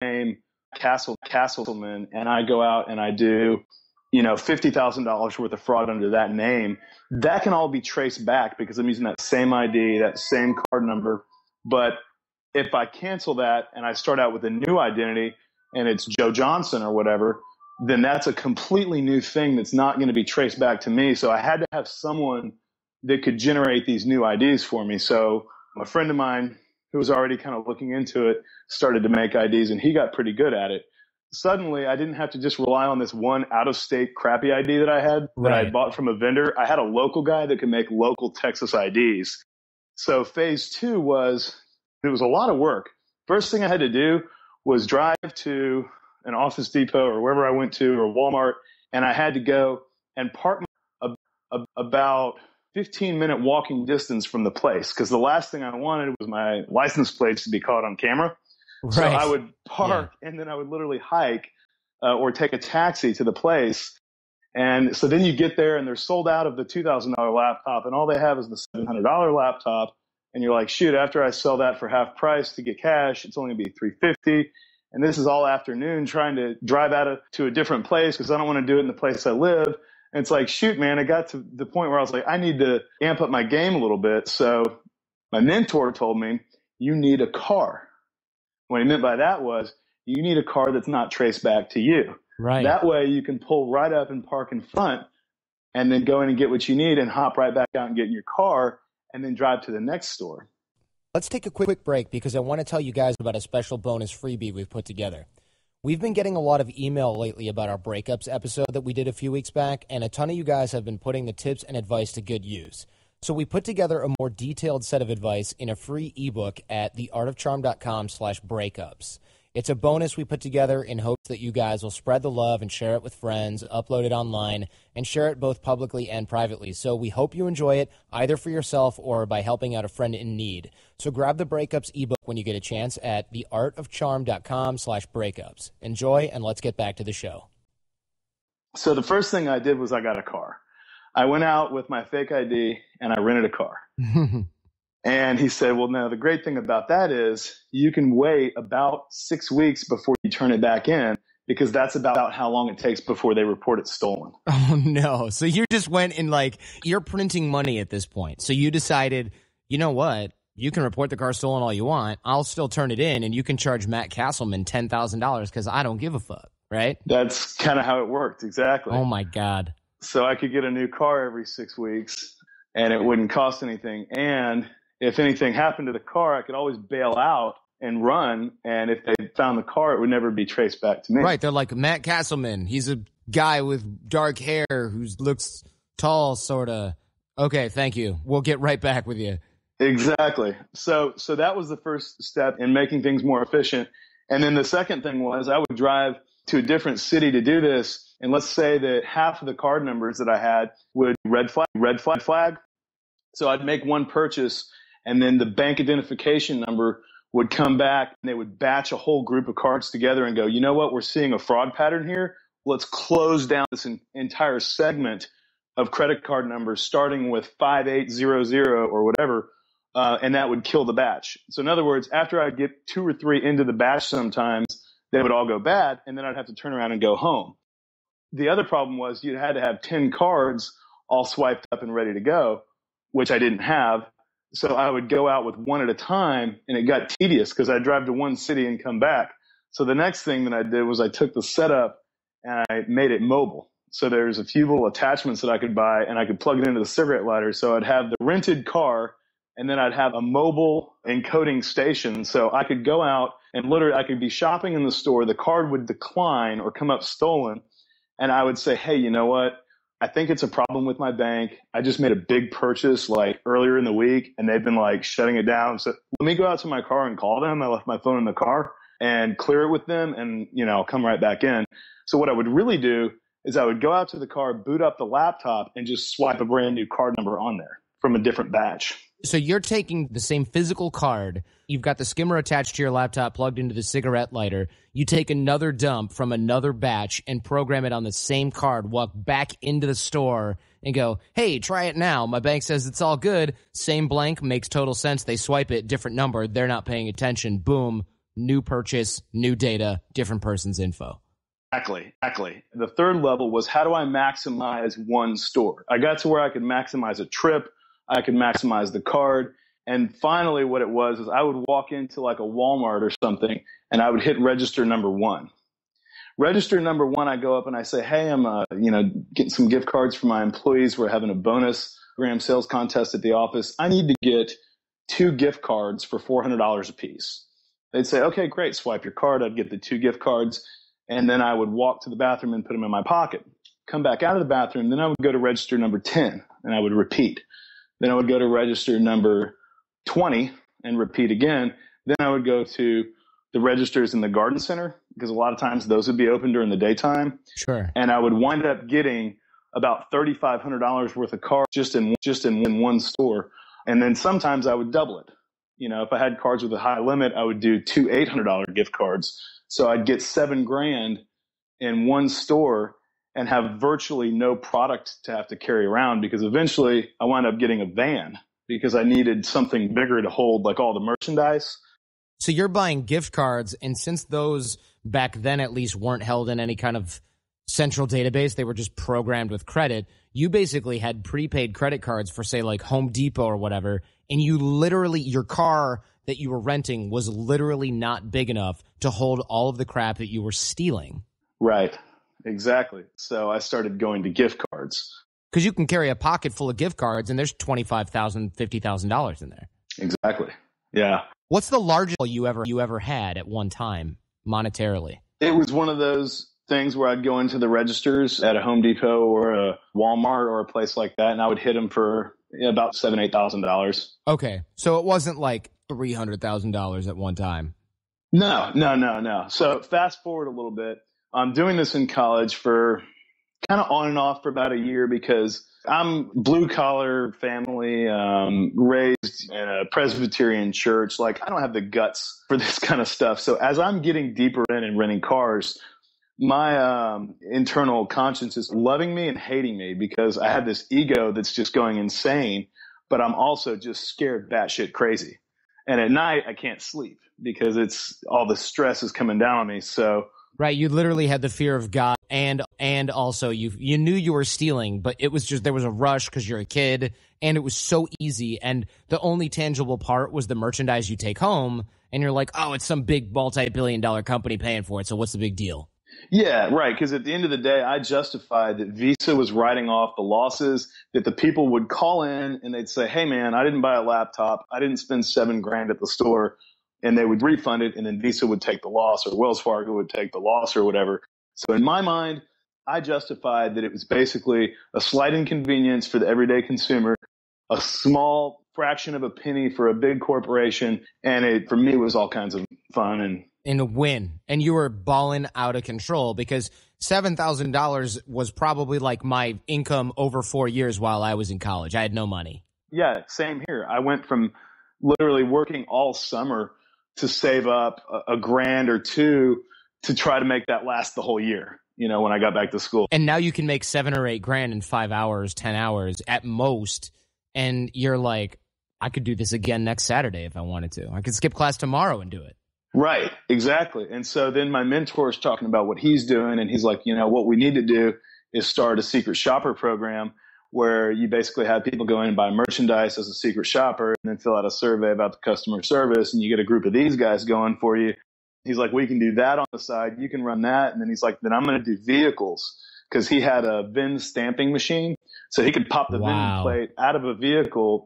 name Castleman, and I go out and I do, $50,000 worth of fraud under that name, that can all be traced back because I'm using that same ID, that same card number. But if I cancel that and I start out with a new identity and it's Joe Johnson or whatever, then that's a completely new thing that's not going to be traced back to me. So I had to have someone that could generate these new IDs for me. So a friend of mine who was already kind of looking into it started to make IDs, and he got pretty good at it. Suddenly, I didn't have to just rely on this one out-of-state crappy ID that I had that I bought from a vendor. I had a local guy that could make local Texas IDs. So phase 2 it was a lot of work. First thing I had to do was drive to an Office Depot or wherever I went to, or Walmart, and I had to go and park about 15-minute walking distance from the place, because the last thing I wanted was my license plates to be caught on camera. Right. So I would park and then I would literally hike or take a taxi to the place. And so then you get there and they're sold out of the $2,000 laptop, and all they have is the $700 laptop. And you're like, shoot, after I sell that for half price to get cash, it's only going to be $350. And this is all afternoon trying to drive out to a different place because I don't want to do it in the place I live. And it's like, shoot, man, I got to the point where I was like, I need to amp up my game a little bit. So my mentor told me, you need a car. What he meant by that was, you need a car that's not traced back to you. Right. That way you can pull right up and park in front and then go in and get what you need and hop right back out and get in your car and then drive to the next store. Let's take a quick break because I want to tell you guys about a special bonus freebie we've put together. We've been getting a lot of email lately about our breakups episode that we did a few weeks back, and a ton of you guys have been putting the tips and advice to good use. So we put together a more detailed set of advice in a free ebook at theartofcharm.com/breakups. It's a bonus we put together in hopes that you guys will spread the love and share it with friends, upload it online, and share it both publicly and privately. So we hope you enjoy it, either for yourself or by helping out a friend in need. So grab the Breakups ebook when you get a chance at theartofcharm.com/breakups. Enjoy, and let's get back to the show. So the first thing I did was I got a car. I went out with my fake ID and I rented a car. And he said, well, no, the great thing about that is you can wait about 6 weeks before you turn it back in, because that's about how long it takes before they report it stolen. Oh, no. So you just went and you're printing money at this point. So you decided, you know what? You can report the car stolen all you want. I'll still turn it in, and you can charge Matt Castleman $10,000 because I don't give a fuck, right? That's kind of how it worked. Exactly. Oh, my God. So I could get a new car every 6 weeks, and it wouldn't cost anything. And if anything happened to the car, I could always bail out and run. And if they found the car, it would never be traced back to me. Right. They're like, Matt Castleman, he's a guy with dark hair who looks tall, sort of. Okay, thank you. We'll get right back with you. Exactly. So that was the first step in making things more efficient. And then the second thing was I would drive to a different city to do this. And let's say that half of the card numbers that I had would red flag. So I'd make one purchase, and then the bank identification number would come back, and they would batch a whole group of cards together and go, you know what, we're seeing a fraud pattern here. Let's close down this entire segment of credit card numbers, starting with 5800 or whatever, and that would kill the batch. So in other words, after I'd get 2 or 3 into the batch sometimes, they would all go bad, and then I'd have to turn around and go home. The other problem was you had to have 10 cards all swiped up and ready to go, which I didn't have. So I would go out with one at a time, and it got tedious because I'd drive to one city and come back. So the next thing that I did was I took the setup and I made it mobile. So there's a few little attachments that I could buy, and I could plug it into the cigarette lighter. So I'd have the rented car, and then I'd have a mobile encoding station. So I could go out and literally I could be shopping in the store. The card would decline or come up stolen. And I would say, hey, you know what? I think it's a problem with my bank. I just made a big purchase earlier in the week, and they've been shutting it down. So let me go out to my car and call them. I left my phone in the car and clear it with them, and I'll come right back in. So what I would really do is I would go out to the car, boot up the laptop, and just swipe a brand new card number on there from a different batch. So you're taking the same physical card, you've got the skimmer attached to your laptop plugged into the cigarette lighter, you take another dump from another batch and program it on the same card, walk back into the store and go, hey, try it now. My bank says it's all good. Same blank, makes total sense. They swipe it, different number. They're not paying attention. Boom, new purchase, new data, different person's info. Exactly. The third level was, how do I maximize one store? I got to where I could maximize a trip, I could maximize the card. And finally, what it was is I would walk into like a Walmart or something and I would hit register number one. Register number one, I go up and I say, hey, I'm getting some gift cards for my employees. We're having a bonus gram sales contest at the office. I need to get 2 gift cards for $400 a piece. They'd say, okay, great. Swipe your card. I'd get the 2 gift cards. And then I would walk to the bathroom and put them in my pocket. Come back out of the bathroom. Then I would go to register number 10 and I would repeat. Then I would go to register number 20 and repeat again. Then I would go to the registers in the garden center, because a lot of times those would be open during the daytime. Sure. And I would wind up getting about $3,500 worth of cards just in one store. And then sometimes I would double it. If I had cards with a high limit, I would do 2 $800 gift cards. So I'd get $7,000 in one store and have virtually no product to have to carry around, because eventually I wound up getting a van because I needed something bigger to hold like all the merchandise. So you're buying gift cards, and since those back then at least weren't held in any kind of central database, they were just programmed with credit, you basically had prepaid credit cards for, say, like Home Depot or whatever, and you literally, your car that you were renting was literally not big enough to hold all of the crap that you were stealing. Right. Exactly. So I started going to gift cards. Because you can carry a pocket full of gift cards and there's $25,000, $50,000 in there. Exactly. Yeah. What's the largest you ever had at one time monetarily? It was one of those things where I'd go into the registers at a Home Depot or a Walmart or a place like that, and I would hit them for about $7,000, $8,000. Okay. So it wasn't like $300,000 at one time. No. So fast forward a little bit. I'm doing this in college for kind of on and off for about a year, because I'm blue collar family, raised in a Presbyterian church. Like, I don't have the guts for this kind of stuff. So as I'm getting deeper in and renting cars, my internal conscience is loving me and hating me, because I have this ego that's just going insane, but I'm also just scared batshit crazy. And at night I can't sleep because it's all the stress is coming down on me. So right, you literally had the fear of God, and also you knew you were stealing, but it was just, there was a rush because you're a kid, and it was so easy, and the only tangible part was the merchandise you take home, and you're like, oh, it's some big multi-billion-dollar company paying for it, so what's the big deal? Yeah, right. Because at the end of the day, I justified that Visa was writing off the losses, that the people would call in and they'd say, hey, man, I didn't buy a laptop. I didn't spend $7,000 at the store. And they would refund it, and then Visa would take the loss, or Wells Fargo would take the loss, or whatever. So in my mind, I justified that it was basically a slight inconvenience for the everyday consumer, a small fraction of a penny for a big corporation, and it, for me, was all kinds of fun and a win. And you were balling out of control, because $7,000 was probably like my income over 4 years while I was in college. I had no money. Yeah, same here. I went from literally working all summer to save up a $1,000 or $2,000 to try to make that last the whole year, when I got back to school. And now you can make $7,000 or $8,000 in 5 hours, 10 hours at most. And you're like, I could do this again next Saturday if I wanted to. I could skip class tomorrow and do it. Right, exactly. And so then my mentor is talking about what he's doing, and he's like, what we need to do is start a secret shopper program where you basically have people go in and buy merchandise as a secret shopper and then fill out a survey about the customer service, and you get a group of these guys going for you. He's like, we can do that on the side. You can run that. And then he's like, then I'm going to do vehicles, because he had a VIN stamping machine. So he could pop the VIN plate out of a vehicle,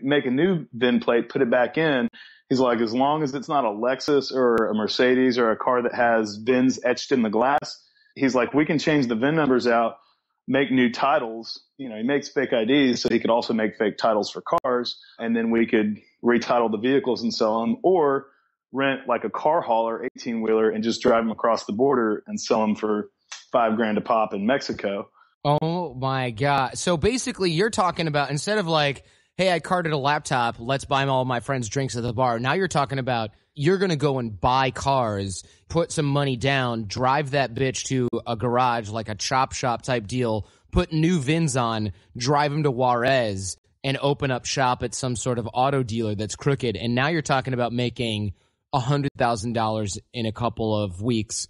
make a new VIN plate, put it back in. He's like, as long as it's not a Lexus or a Mercedes or a car that has VINs etched in the glass, he's like, we can change the VIN numbers out, make new titles. He makes fake IDs, so he could also make fake titles for cars, and then we could retitle the vehicles and sell them, or rent like a car hauler, 18-wheeler, and just drive them across the border and sell them for $5,000 a pop in Mexico. Oh my God. So basically you're talking about, instead of like, hey, I carded a laptop, let's buy all my friends drinks at the bar. Now you're talking about, you're going to go and buy cars, put some money down, drive that bitch to a garage, like a chop shop type deal, put new VINs on, drive them to Juarez, and open up shop at some sort of auto dealer that's crooked. And now you're talking about making $100,000 in a couple of weeks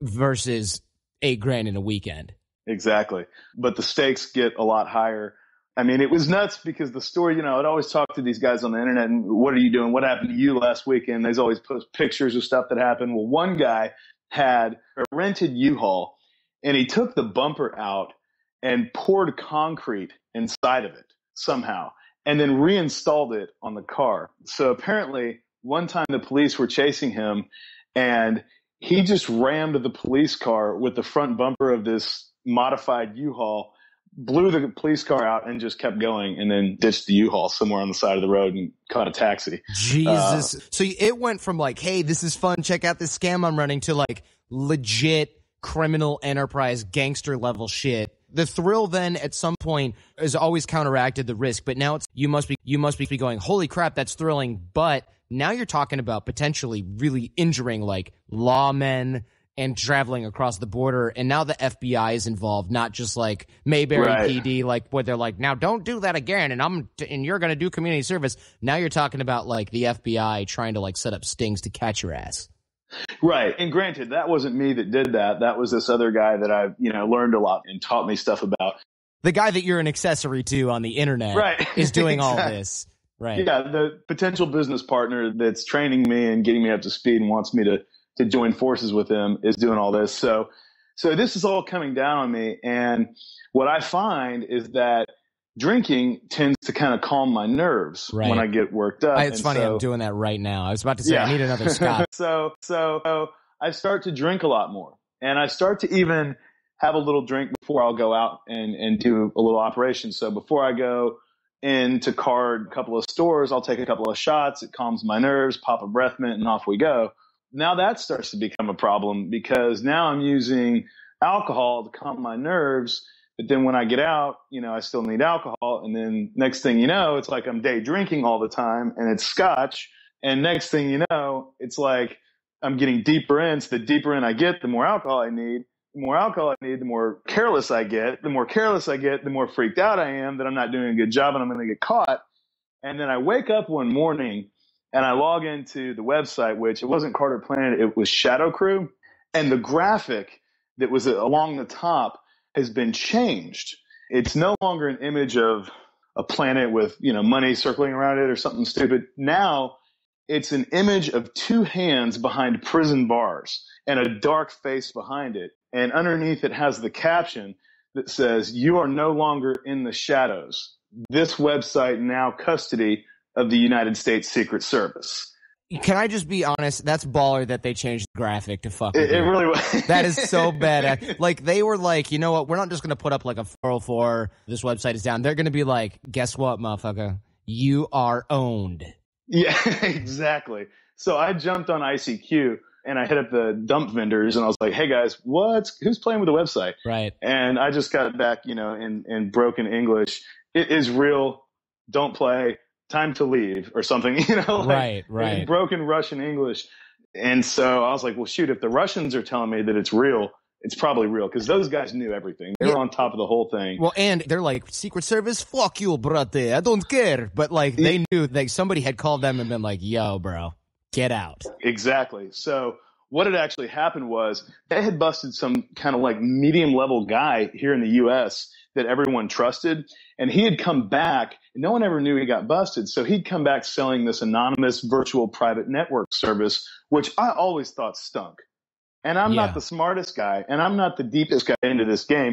versus $8,000 in a weekend. Exactly. But the stakes get a lot higher. I mean, it was nuts because the story, you know, I'd always talk to these guys on the internet and what are you doing? What happened to you last weekend? They'd always post pictures of stuff that happened. Well, one guy had a rented U-Haul and he took the bumper out and poured concrete inside of it somehow and then reinstalled it on the car. So apparently one time the police were chasing him and he just rammed the police car with the front bumper of this modified U-Haul, blew the police car out and just kept going and then ditched the U-Haul somewhere on the side of the road and caught a taxi. Jesus. So it went from like, hey, this is fun, check out this scam I'm running, to like legit criminal enterprise gangster level shit. The thrill then at some point has always counteracted the risk, but now it's you must be going, holy crap, that's thrilling. But now you're talking about potentially really injuring like lawmen and traveling across the border, and now the FBI is involved, not just like Mayberry PD, like where they're like, now don't do that again, and you're going to do community service. Now you're talking about like the FBI trying to like set up stings to catch your ass. Right. And granted, that wasn't me that did that. That was this other guy that I, you know, learned a lot and taught me stuff about. The guy that you're an accessory to on the internet is doing all this. Right. Yeah. The potential business partner that's training me and getting me up to speed and wants me to join forces with him is doing all this. So this is all coming down on me. And what I find is that drinking tends to kind of calm my nerves when I get worked up. It's funny. I'm doing that right now. I was about to say, I need another Scotch. So I start to drink a lot more, and I start to even have a little drink before I'll go out and do a little operation. So before I go into a couple of stores, I'll take a couple of shots. It calms my nerves, pop a breath mint, and off we go. Now that starts to become a problem because now I'm using alcohol to calm my nerves. But then when I get out, you know, I still need alcohol. And then next thing you know, it's like I'm day drinking all the time and it's scotch. And next thing you know, it's like I'm getting deeper in. So the deeper in I get, the more alcohol I need. The more alcohol I need, the more careless I get. The more careless I get, the more freaked out I am that I'm not doing a good job and I'm going to get caught. And then I wake up one morning and I log into the website, which it wasn't Carter Planet, it was Shadow Crew. And the graphic that was along the top has been changed. It's no longer an image of a planet with, you know, money circling around it or something stupid. Now it's an image of two hands behind prison bars and a dark face behind it. And underneath it has the caption that says, "You are no longer in the shadows. This website now custody of the United States Secret Service." Can I just be honest? That's baller that they changed the graphic to fuck with It really was. That is so bad. Like, they were like, you know what? We're not just going to put up like a 404, this website is down. They're going to be like, guess what, motherfucker? You are owned. Yeah, exactly. So I jumped on ICQ and I hit up the dump vendors and I was like, hey guys, who's playing with the website? Right. And I just got back, you know, in broken English. It is real. Don't play. Time to leave or something, you know, like right. In broken Russian English. And so I was like, well, shoot, if the Russians are telling me that it's real, it's probably real because those guys knew everything. They were on top of the whole thing. Well, and they're like, Secret Service, fuck you, brate. I don't care. But like, they knew like somebody had called them and been like, yo, bro, get out. Exactly. So what had actually happened was they had busted some kind of like medium level guy here in the U.S. that everyone trusted. And he had come back and no one ever knew he got busted. So he'd come back selling this anonymous virtual private network service, which I always thought stunk. And I'm not the smartest guy and I'm not the deepest guy into this game.